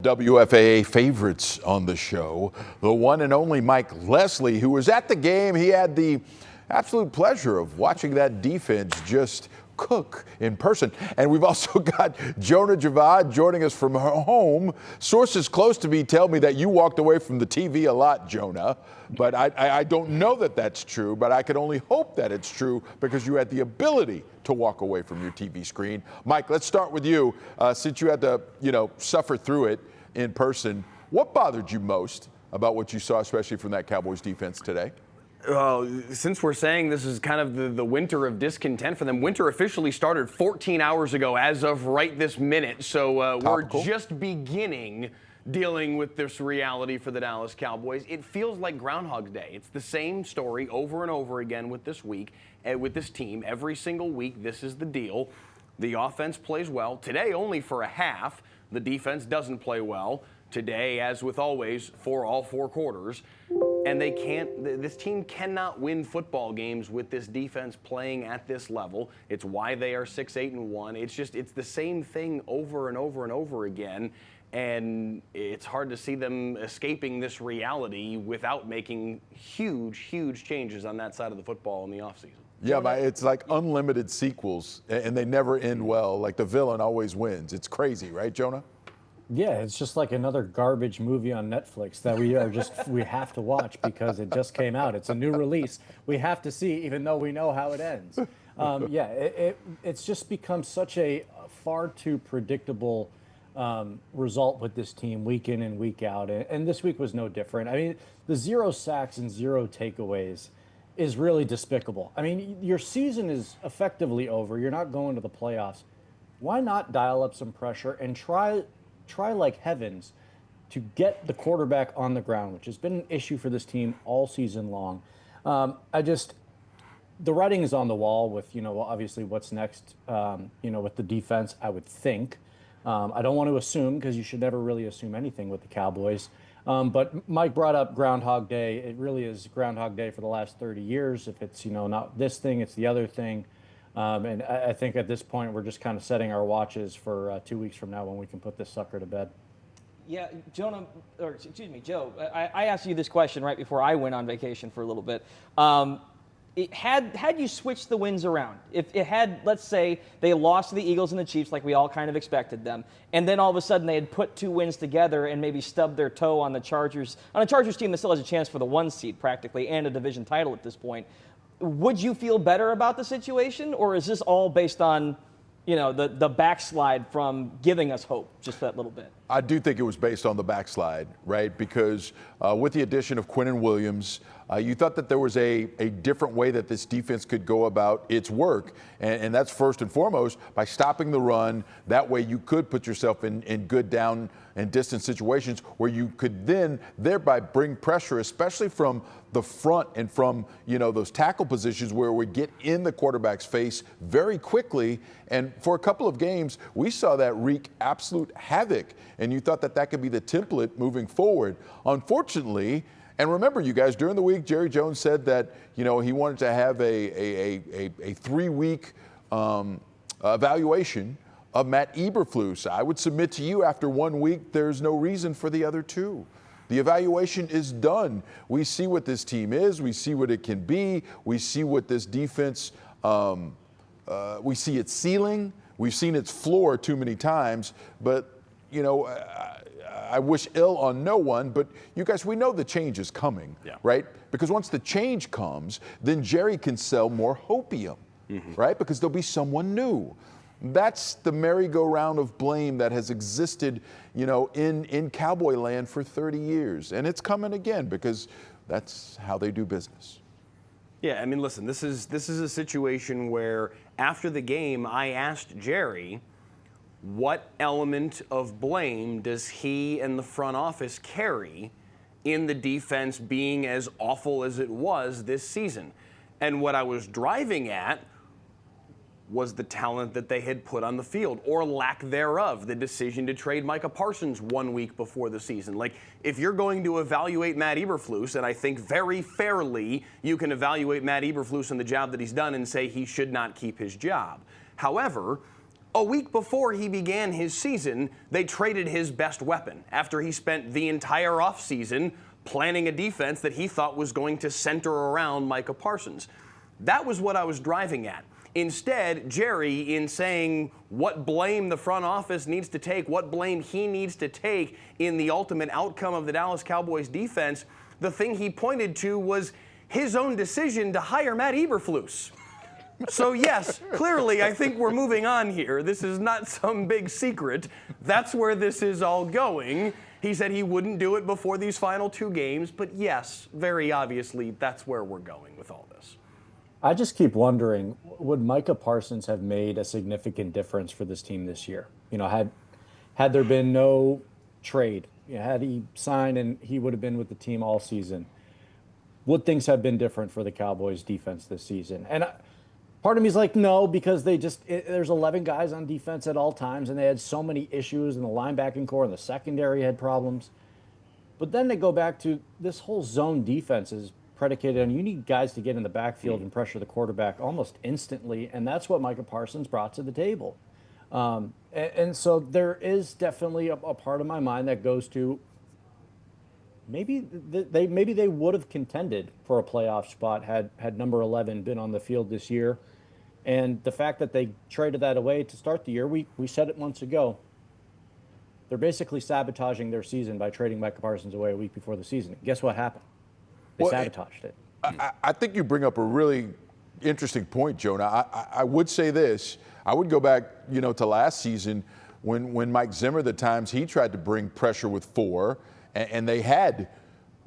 WFAA favorites on the show, the one and only Mike Leslie, who was at the game. He had the absolute pleasure of watching that defense just cook in person. And we've also got Jonah Javad joining us from home. Sources close to me tell me that you walked away from the TV a lot, Jonah. But I don't know that that's true, but I can only hope that it's true because you had the ability to walk away from your TV screen. Mike, let's start with you. Since you had to, suffer through it in person, what bothered you most about what you saw, especially from that Cowboys defense today? Since we're saying this is kind of the winter of discontent for them, winter officially started 14 hours ago as of right this minute. So we're just beginning dealing with this reality for the Dallas Cowboys. It feels like Groundhog Day. It's the same story over and over again with this week, with this team. Every single week, this is the deal. The offense plays well. Today, only for a half. The defense doesn't play well. Today, as with always, for all four quarters. And this team cannot win football games with this defense playing at this level. It's why they are 6-8-1. It's the same thing over and over and over again. And it's hard to see them escaping this reality without making huge, huge changes on that side of the football in the offseason. Yeah, it's like unlimited sequels, and they never end well. Like the villain always wins. It's crazy, right, Jonah? Yeah, it's just like another garbage movie on Netflix that we have to watch because it just came out. It's a new release. We have to see, even though we know how it ends. It's just become such a far too predictable result with this team week in and week out. And this week was no different. I mean, the 0 sacks and 0 takeaways is really despicable. I mean, your season is effectively over. You're not going to the playoffs. Why not dial up some pressure and try like heavens to get the quarterback on the ground, which has been an issue for this team all season long. The writing is on the wall with, obviously what's next, with the defense, I would think. I don't want to assume because you should never really assume anything with the Cowboys. But Mike brought up Groundhog Day. It really is Groundhog Day for the last 30 years. If it's, not this thing, it's the other thing. And I think at this point, we're just kind of setting our watches for 2 weeks from now when we can put this sucker to bed. Yeah, Joe, I asked you this question right before I went on vacation for a little bit. Had you switched the wins around, if it had, let's say, they lost to the Eagles and the Chiefs like we all kind of expected them, and then all of a sudden they had put 2 wins together and maybe stubbed their toe on the Chargers team that still has a chance for the 1 seed practically and a division title at this point, would you feel better about the situation, or is this all based on, the backslide from giving us hope just that little bit? I do think it was based on the backslide, right? Because with the addition of Quinnen Williams, you thought that there was a different way that this defense could go about its work. And that's first and foremost by stopping the run. That way you could put yourself in good down and distance situations where you could then thereby bring pressure, especially from the front and from, those tackle positions where we get in the quarterback's face very quickly. And for a couple of games, we saw that wreak absolute havoc. And you thought that could be the template moving forward. Unfortunately, and remember, you guys, during the week, Jerry Jones said that, he wanted to have a 3-week evaluation of Matt Eberflus. I would submit to you after 1 week, there's no reason for the other 2. The evaluation is done. We see what this team is. We see what it can be. We see what this defense, we see its ceiling. We've seen its floor too many times. But, I wish ill on no one, but you guys, we know the change is coming, right? Because once the change comes, then Jerry can sell more hopium, right? Because there'll be someone new. That's the merry-go-round of blame that has existed, in Cowboy land for 30 years. And it's coming again because that's how they do business. Yeah, I mean, listen, this is a situation where after the game, I asked Jerry, what element of blame does he and the front office carry in the defense being as awful as it was this season? And what I was driving at was the talent that they had put on the field, or lack thereof, the decision to trade Micah Parsons 1 week before the season. Like, if you're going to evaluate Matt Eberflus, and I think very fairly you can evaluate Matt Eberflus and the job that he's done and say he should not keep his job. However, A week before he began his season, they traded his best weapon after he spent the entire offseason planning a defense that he thought was going to center around Micah Parsons. That was what I was driving at. Instead, Jerry, in saying what blame the front office needs to take, what blame he needs to take in the ultimate outcome of the Dallas Cowboys defense, the thing he pointed to was his own decision to hire Matt Eberflus. So yes, clearly I think we're moving on here. This is not some big secret. That's where this is all going. He said he wouldn't do it before these final 2 games, but yes, very obviously that's where we're going with all this. I just keep wondering, would Micah Parsons have made a significant difference for this team this year? Had there been no trade, had he signed and he would have been with the team all season, would things have been different for the Cowboys defense this season? And part of me is like, no, because there's 11 guys on defense at all times, and they had so many issues, and the linebacking core and the secondary had problems. But then they go back to this whole zone defense is predicated on you need guys to get in the backfield and pressure the quarterback almost instantly, and that's what Micah Parsons brought to the table. And so there is definitely a part of my mind that goes to maybe they would have contended for a playoff spot had number 11 been on the field this year. And the fact that they traded that away to start the year, we said it months ago, they're basically sabotaging their season by trading Micah Parsons away a week before the season. Guess what happened? They sabotaged it. I think you bring up a really interesting point, Jonah. I would say this. I would go back, to last season when Mike Zimmer, the times he tried to bring pressure with 4, and they had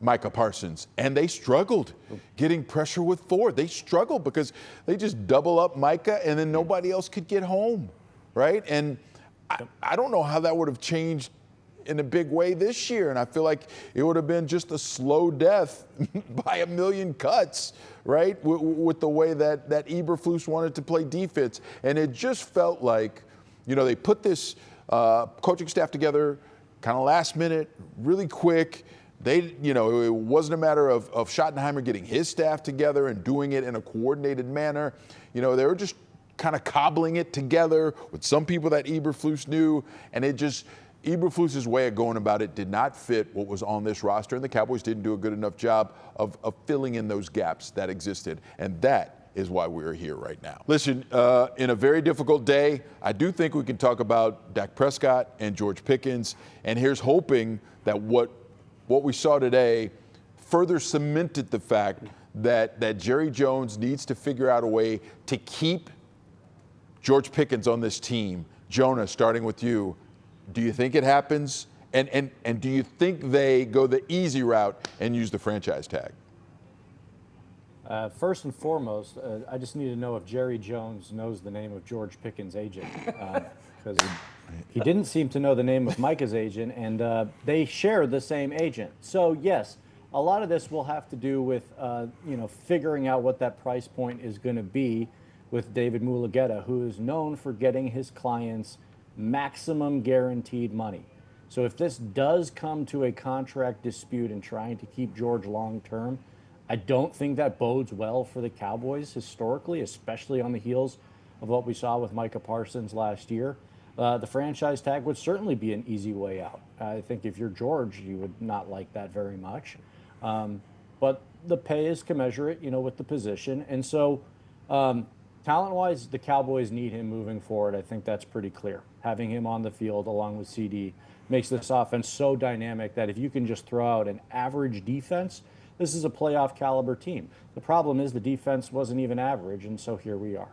Micah Parsons, and they struggled getting pressure with 4. They struggled because they just double up Micah, and then nobody else could get home, right? And I don't know how that would have changed in a big way this year, and I feel like it would have been just a slow death by a million cuts, right, with the way that Eberflus wanted to play defense. And it just felt like, they put this coaching staff together kind of last minute, really quick. It wasn't a matter of Schottenheimer getting his staff together and doing it in a coordinated manner. They were just kind of cobbling it together with some people that Eberflus knew, and Eberflus's way of going about it did not fit what was on this roster, and the Cowboys didn't do a good enough job of filling in those gaps that existed, and that is why we're here right now. Listen, in a very difficult day, I do think we can talk about Dak Prescott and George Pickens, and here's hoping that what we saw today further cemented the fact that Jerry Jones needs to figure out a way to keep George Pickens on this team. Jonah, starting with you, do you think it happens? And do you think they go the easy route and use the franchise tag? First and foremost, I just need to know if Jerry Jones knows the name of George Pickens' agent, because he didn't seem to know the name of Micah's agent, and they share the same agent. So yes, a lot of this will have to do with figuring out what that price point is going to be with David Mulugheta, who is known for getting his clients maximum guaranteed money. So if this does come to a contract dispute and trying to keep George long term, I don't think that bodes well for the Cowboys historically, especially on the heels of what we saw with Micah Parsons last year. The franchise tag would certainly be an easy way out. I think if you're George, you would not like that very much. But the pay is commensurate, with the position. And so talent-wise, the Cowboys need him moving forward. I think that's pretty clear. Having him on the field along with CD makes this offense so dynamic that if you can just throw out an average defense, this is a playoff caliber team. The problem is the defense wasn't even average, and so here we are.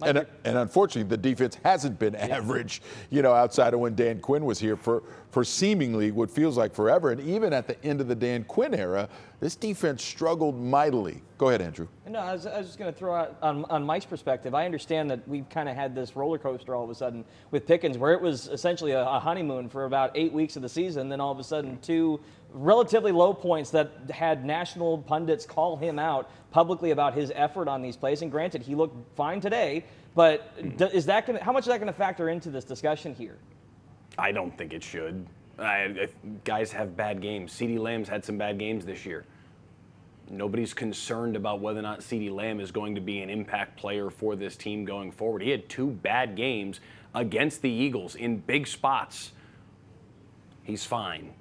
And unfortunately, the defense hasn't been average, outside of when Dan Quinn was here for seemingly what feels like forever. And even at the end of the Dan Quinn era, this defense struggled mightily. Go ahead, Andrew. No, I was just going to throw out on Mike's perspective. I understand that we've kind of had this roller coaster all of a sudden with Pickens, where it was essentially a honeymoon for about 8 weeks of the season. Then all of a sudden, 2 relatively low points that had national pundits call him out publicly about his effort on these plays. And granted, he looked fine today, but how much is that going to factor into this discussion here? I don't think it should. Guys have bad games. CeeDee Lamb's had some bad games this year. Nobody's concerned about whether or not CeeDee Lamb is going to be an impact player for this team going forward. He had 2 bad games against the Eagles in big spots. He's fine.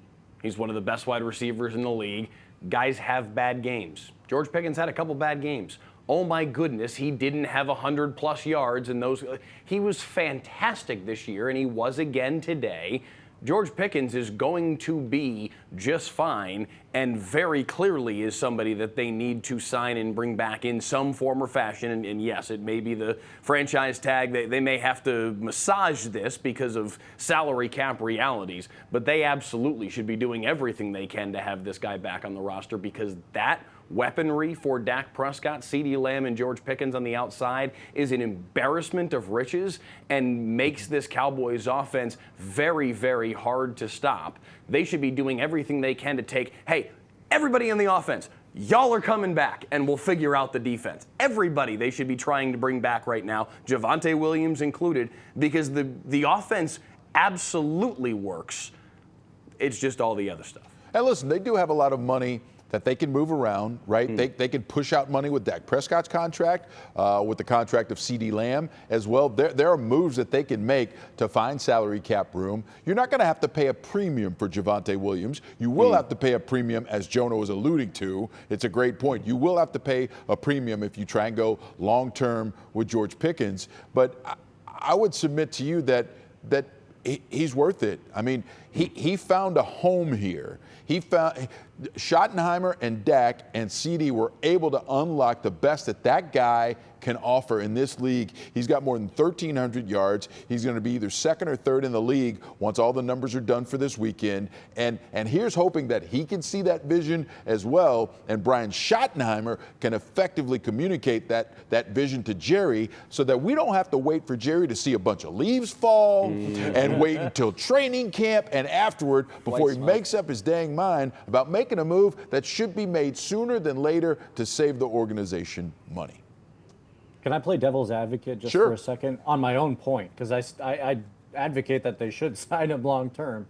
He's one of the best wide receivers in the league. Guys have bad games. George Pickens had a couple bad games. Oh my goodness, he didn't have 100+ yards in those. He was fantastic this year, and he was again today. George Pickens is going to be just fine, and very clearly is somebody that they need to sign and bring back in some form or fashion. And yes, it may be the franchise tag. They may have to massage this because of salary cap realities, but they absolutely should be doing everything they can to have this guy back on the roster, because that weaponry for Dak Prescott, CeeDee Lamb, and George Pickens on the outside is an embarrassment of riches and makes this Cowboys offense very, very hard to stop. They should be doing everything they can to take, hey, everybody in the offense, y'all are coming back, and we'll figure out the defense. Everybody they should be trying to bring back right now, Javonte Williams included, because the offense absolutely works. It's just all the other stuff. And listen, they do have a lot of money that they can move around, right? They can push out money with Dak Prescott's contract, with the contract of CeeDee Lamb as well. There are moves that they can make to find salary cap room. You're not going to have to pay a premium for Javonte Williams. You will have to pay a premium, as Jonah was alluding to. It's a great point. You will have to pay a premium if you try and go long-term with George Pickens. But I would submit to you that he's worth it. I mean, he found a home here. He found Schottenheimer and Dak and CeeDee were able to unlock the best that guy can offer in this league. He's got more than 1,300 yards. He's going to be either second or third in the league once all the numbers are done for this weekend. And here's hoping that he can see that vision as well, and Brian Schottenheimer can effectively communicate that vision to Jerry, so that we don't have to wait for Jerry to see a bunch of leaves fall and wait until training camp and afterward before he makes up his dang mind about making a move that should be made sooner than later to save the organization money. Can I play devil's advocate just for a second on my own point? Because I advocate that they should sign him long term,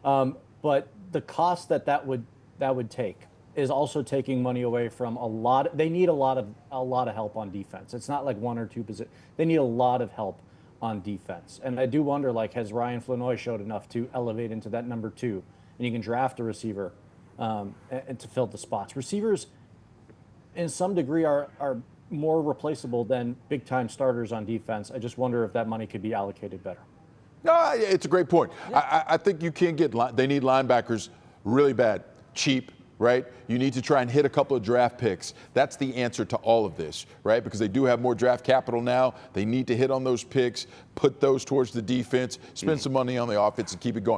but the cost that would take is also taking money away from a lot. They need a lot of help on defense. It's not like 1 or 2 positions. They need a lot of help on defense, and I do wonder, like, has Ryan Flanoy showed enough to elevate into that number 2? And you can draft a receiver and to fill the spots. Receivers, in some degree, are more replaceable than big-time starters on defense. I just wonder if that money could be allocated better. No, it's a great point. Yeah. I think you can they need linebackers really bad, cheap, right? You need to try and hit a couple of draft picks. That's the answer to all of this, right? Because they do have more draft capital now. They need to hit on those picks, put those towards the defense, spend some money on the offense, and keep it going.